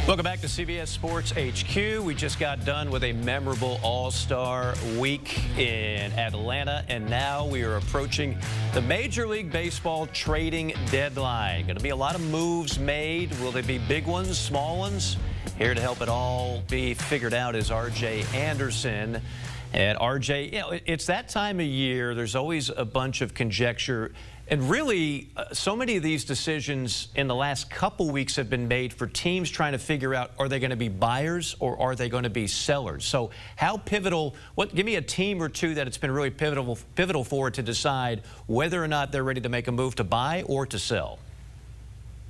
Welcome back to CBS Sports HQ. We just got done with a memorable All-Star week in Atlanta, and now we are approaching the Major League Baseball trading deadline. Going to be a lot of moves made. Will they be big ones, small ones? Here to help it all be figured out is R.J. Anderson. And R.J., you know, it's that time of year. There's always a bunch of conjecture. And really, so many of these decisions in the last couple weeks have been made for teams trying to figure out, are they going to be buyers or are they going to be sellers? So how pivotal, give me a team or two that it's been really pivotal for to decide whether or not they're ready to make a move to buy or to sell.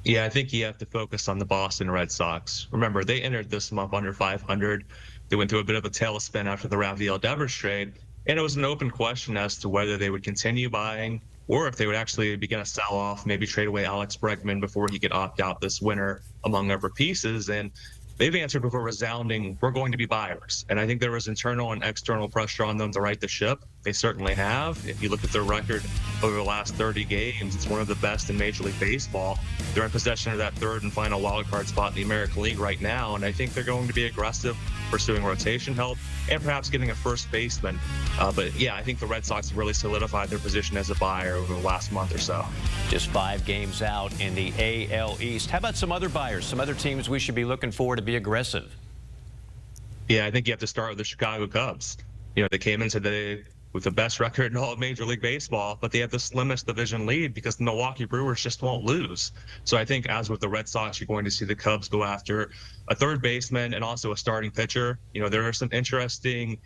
Yeah, I think you have to focus on the Boston Red Sox. Remember, they entered this month under 500. They went through a bit of a tailspin after the Rafael Devers trade, and it was an open question as to whether they would continue buying or if they would actually begin a sell-off, maybe trade away Alex Bregman before he could opt out this winter, among other pieces. And they've answered with a resounding, we're going to be buyers. And I think there was internal and external pressure on them to right the ship. They certainly have. If you look at their record over the last 30 games, it's one of the best in Major League Baseball. They're in possession of that third and final wild card spot in the American League right now, and I think they're going to be aggressive, pursuing rotation help, and perhaps getting a first baseman. But yeah, I think the Red Sox have really solidified their position as a buyer over the last month or so. Just 5 games out in the AL East. How about some other buyers, some other teams we should be looking for to be aggressive? Yeah, I think you have to start with the Chicago Cubs. You know, they came in today with the best record in all of Major League Baseball, but they have the slimmest division lead because the Milwaukee Brewers just won't lose. So I think, as with the Red Sox, you're going to see the Cubs go after a third baseman and also a starting pitcher. You know, there are some interesting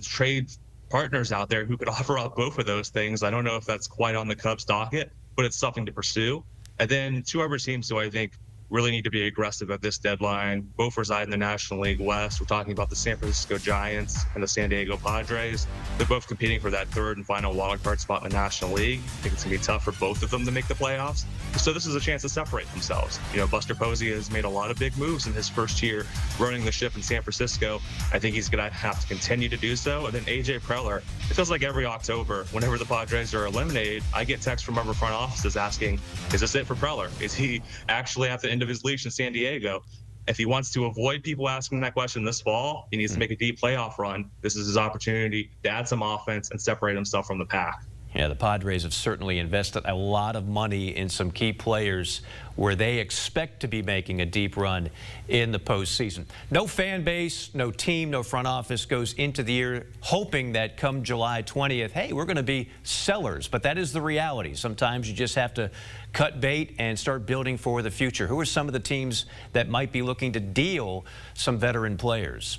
trade partners out there who could offer up both of those things. I don't know if that's quite on the Cubs' docket, but it's something to pursue. And then 2 other teams who I think really need to be aggressive at this deadline. Both reside in the National League West. We're talking about the San Francisco Giants and the San Diego Padres. They're both competing for that third and final wild card spot in the National League. I think it's going to be tough for both of them to make the playoffs. So this is a chance to separate themselves. You know, Buster Posey has made a lot of big moves in his first year running the ship in San Francisco. I think he's going to have to continue to do so. And then A.J. Preller, it feels like every October, whenever the Padres are eliminated, I get texts from other front offices asking, is this it for Preller? Is he actually at the end of his leash in San Diego? If he wants to avoid people asking that question this fall, he needs to make a deep playoff run. This is his opportunity to add some offense and separate himself from the pack. Yeah, the Padres have certainly invested a lot of money in some key players where they expect to be making a deep run in the postseason. No fan base, no team, no front office goes into the year hoping that come July 20th, hey, we're going to be sellers. But that is the reality. Sometimes you just have to cut bait and start building for the future. Who are some of the teams that might be looking to deal some veteran players?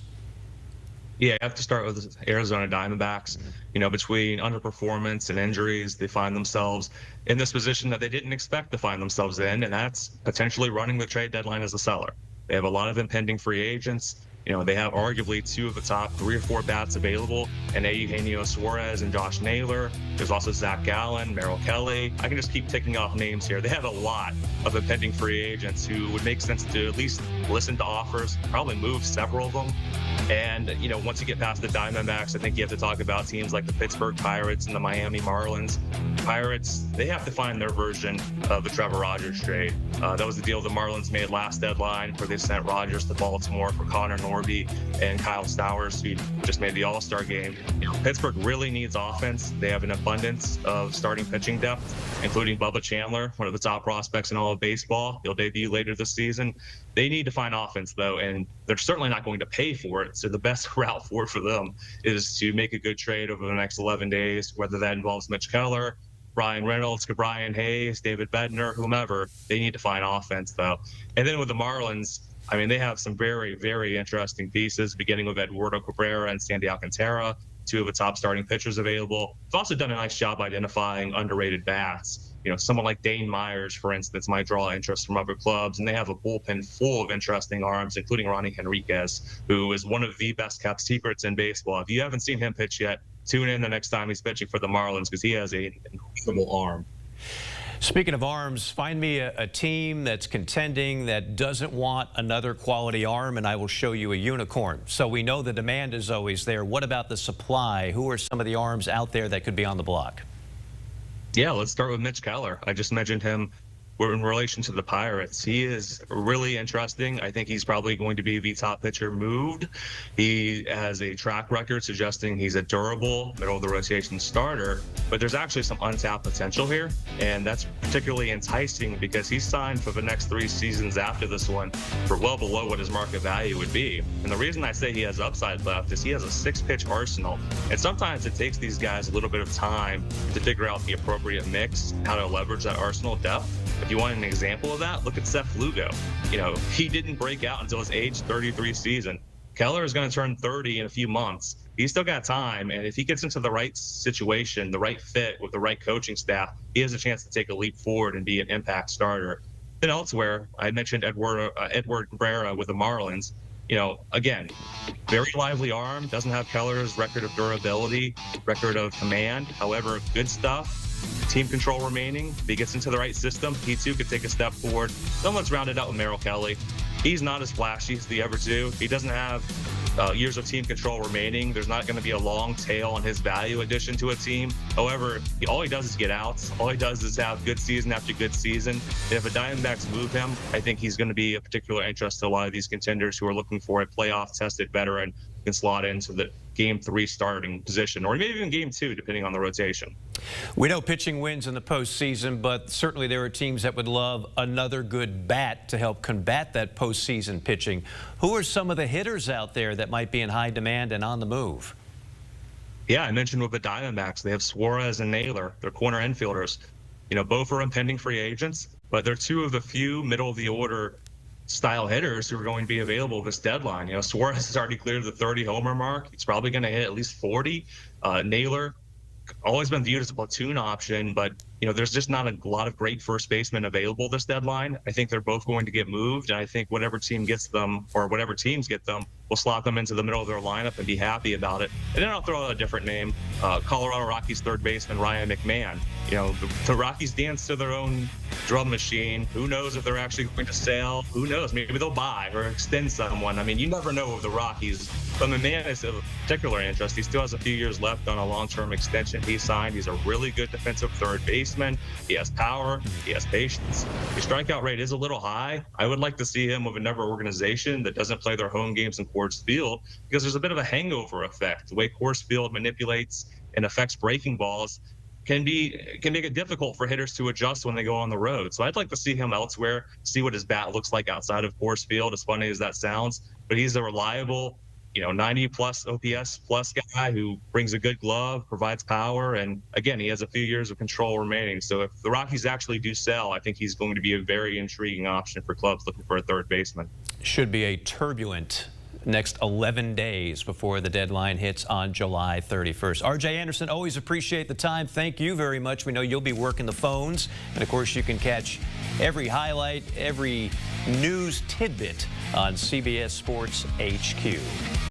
Yeah, you have to start with the Arizona Diamondbacks. You know, between underperformance and injuries, they find themselves in this position that they didn't expect to find themselves in, and that's potentially running the trade deadline as a seller. They have a lot of impending free agents. You know, they have arguably 2 of the top 3 or 4 bats available, and Eugenio Suarez and Josh Naylor. There's also Zach Gallen, Merrill Kelly. I can just keep ticking off names here. They have a lot of impending free agents who would make sense to at least listen to offers, probably move several of them. And, you know, once you get past the Diamondbacks, I think you have to talk about teams like the Pittsburgh Pirates and the Miami Marlins. Pirates, they have to find their version of the Trevor Rogers trade. That was the deal the Marlins made last deadline, where they sent Rogers to Baltimore for Connor Norby and Kyle Stowers, who just made the All-Star game. You know, Pittsburgh really needs offense. They have an abundance of starting pitching depth, including Bubba Chandler, one of the top prospects in all of baseball. He'll debut later this season. They need to find offense, though, and they're certainly not going to pay for it. So the best route forward for them is to make a good trade over the next 11 days, whether that involves Mitch Keller, Brian Reynolds, Brian Hayes, David Bednar, whomever. They need to find offense, though. And then with the Marlins, I mean, they have some very, very interesting pieces, beginning with Eduardo Cabrera and Sandy Alcantara, 2 of the top starting pitchers available. They've also done a nice job identifying underrated bats. You know, someone like Dane Myers, for instance, might draw interest from other clubs, and they have a bullpen full of interesting arms, including Ronnie Henriquez, who is one of the best kept secrets in baseball. If you haven't seen him pitch yet, tune in the next time he's pitching for the Marlins, because he has an incredible arm. Speaking of arms, find me a team that's contending that doesn't want another quality arm, and I will show you a unicorn. So we know the demand is always there. What about the supply? Who are some of the arms out there that could be on the block? Yeah, let's start with Mitch Keller. I just mentioned him in relation to the Pirates, he is really interesting. I think he's probably going to be the top pitcher moved. He has a track record suggesting he's a durable middle of the rotation starter, but there's actually some untapped potential here, and that's particularly enticing because he's signed for the next 3 seasons after this one for well below what his market value would be. And the reason I say he has upside left is he has a 6-pitch arsenal, and sometimes it takes these guys a little bit of time to figure out the appropriate mix, how to leverage that arsenal depth. If you want an example of that, look at Seth Lugo. He didn't break out until his age 33 season. Keller is going to turn 30 in a few months. He's still got time, and if he gets into the right situation, the right fit with the right coaching staff, he has a chance to take a leap forward and be an impact starter. Then elsewhere, I mentioned Edward Cabrera with the Marlins. Again, very lively arm, doesn't have Keller's record of durability, record of command. However, good stuff. Team control remaining. If he gets into the right system, he too could take a step forward. Then let's round it out with Merrill Kelly. He's not as flashy as the other two. He doesn't have years of team control remaining. There's not going to be a long tail on his value addition to a team. However, all he does is get outs. All he does is have good season after good season. And if the Diamondbacks move him, I think he's going to be a particular interest to a lot of these contenders who are looking for a playoff-tested veteran who can slot into the Game 3 starting position, or maybe even Game 2, depending on the rotation. We know pitching wins in the postseason, but certainly there are teams that would love another good bat to help combat that postseason pitching. Who are some of the hitters out there that might be in high demand and on the move? Yeah, I mentioned with the Diamondbacks, they have Suarez and Naylor. They're corner infielders. Both are impending free agents, but they're 2 of the few middle-of-the-order style hitters who are going to be available this deadline. Suarez has already cleared the 30 homer mark. He's probably going to hit at least 40. Naylor, always been viewed as a platoon option, but there's just not a lot of great first basemen available this deadline. I think they're both going to get moved, and I think whatever team gets them, or whatever teams get them, will slot them into the middle of their lineup and be happy about it. And then I'll throw out a different name, Colorado Rockies third baseman Ryan McMahon. The Rockies dance to their own drum machine. Who knows if they're actually going to sell? Who knows? Maybe they'll buy or extend someone. I mean, you never know with the Rockies. But McMahon is of particular interest. He still has a few years left on a long-term extension he signed. He's a really good defensive third baseman. He has power. He has patience. His strikeout rate is a little high. I would like to see him with another organization that doesn't play their home games in Coors Field, because there's a bit of a hangover effect. The way Coors Field manipulates and affects breaking balls can make it difficult for hitters to adjust when they go on the road. So I'd like to see him elsewhere, see what his bat looks like outside of Coors Field, as funny as that sounds. But he's a reliable, 90-plus OPS plus guy who brings a good glove, provides power, and again, he has a few years of control remaining. So if the Rockies actually do sell, I think he's going to be a very intriguing option for clubs looking for a third baseman. Should be a turbulent next 11 days before the deadline hits on July 31st. R.J. Anderson, always appreciate the time. Thank you very much. We know you'll be working the phones. And, of course, you can catch every highlight, every news tidbit on CBS Sports HQ.